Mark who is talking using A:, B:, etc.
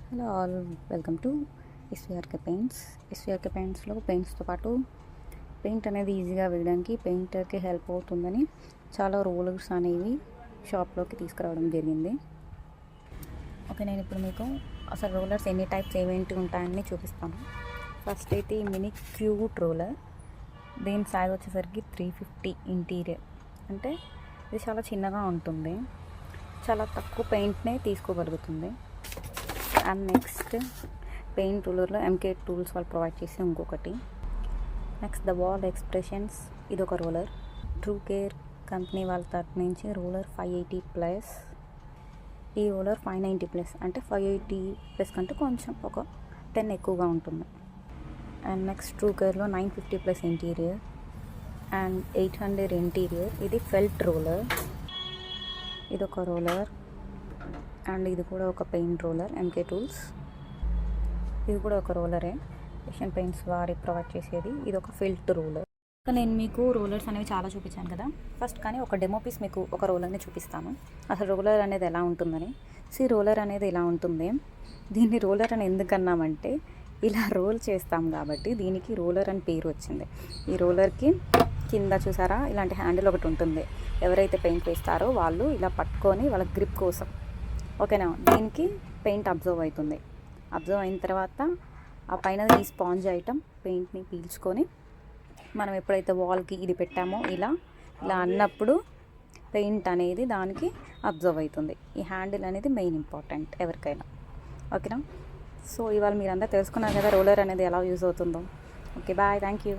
A: Hello all, welcome to SVRK paints. SVRK పెయింట్స్లో పెయింట్స్తో పాటు పెయింట్ అనేది ఈజీగా వేయడానికి పెయింటర్కి హెల్ప్ అవుతుందని చాలా రోలర్స్ అనేవి షాప్లోకి తీసుకురావడం జరిగింది. ఓకే, నేను ఇప్పుడు మీకు అసలు రోలర్స్ ఎన్ని టైప్స్ ఏమేంటి ఉంటాయని చూపిస్తాను. ఫస్ట్ అయితే ఈ మినీ క్యూట్ రోలర్, దీని సైజ్ వచ్చేసరికి 350 ఇంటీరియర్, అంటే ఇది చాలా చిన్నగా ఉంటుంది, చాలా తక్కువ పెయింట్నే తీసుకోగలుగుతుంది. అండ్ నెక్స్ట్ పెయింట్ రూలర్లో ఎంకే టూల్స్ వాళ్ళు ప్రొవైడ్ చేసి ఇంకొకటి. నెక్స్ట్ ద వాల్ ఎక్స్ప్రెషన్స్, ఇది ఒక రోలర్. ట్రూ కేర్ కంపెనీ వాళ్ళ తరపు నుంచి రోలర్ 580+, ఈ రోలర్ 590+, అంటే 580+ కంటే కొంచెం ఒక 10 ఎక్కువగా ఉంటుంది. అండ్ నెక్స్ట్ ట్రూ కేర్లో 950+ ఇంటీరియర్ అండ్ 800 ఇంటీరియర్, ఇది ఫెల్ట్ రోలర్. ఇది ఒక రోలర్ అండ్ ఇది కూడా ఒక పెయింట్ రోలర్, ఎంకే టూల్స్. ఇది కూడా ఒక రోలరే, ఏషియన్ పెయింట్స్ వారి ప్రొవైడ్ చేసేది. ఇది ఒక ఫిల్ట్ రోలర్. నేను మీకు రోలర్స్ అనేవి చాలా చూపించాను కదా, ఫస్ట్ కానీ ఒక డెమో పీస్ మీకు ఒక రోలర్ని చూపిస్తాను, అసలు రోలర్ అనేది ఎలా ఉంటుందని. రోలర్ అనేది ఇలా ఉంటుంది. దీన్ని రోలర్ అని ఎందుకన్నామంటే ఇలా రోల్ చేస్తాం కాబట్టి దీనికి రోలర్ అని పేరు వచ్చింది. ఈ రోలర్కి కింద చూసారా ఇలాంటి హ్యాండిల్ ఒకటి ఉంటుంది, ఎవరైతే పెయింట్ వేస్తారో వాళ్ళు ఇలా పట్టుకొని వాళ్ళ గ్రిప్ కోసం, ఓకేనా, దీనికి పెయింట్ అబ్జర్వ్ అవుతుంది. అబ్జర్వ్ అయిన తర్వాత ఆ పైన ఈ స్పాంజ్ ఐటమ్ పెయింట్ని పీల్చుకొని మనం ఎప్పుడైతే వాల్కి ఇది పెట్టామో ఇలా ఇలా అన్నప్పుడు పెయింట్ అనేది దానికి అబ్జర్వ్ అవుతుంది. ఈ హ్యాండిల్ అనేది మెయిన్ ఇంపార్టెంట్ ఎవరికైనా, ఓకేనా. సో ఇవాళ మీరందరూ తెలుసుకున్నారు కదా రోలర్ అనేది ఎలా యూజ్ అవుతుందో. Okay, bye, thank you.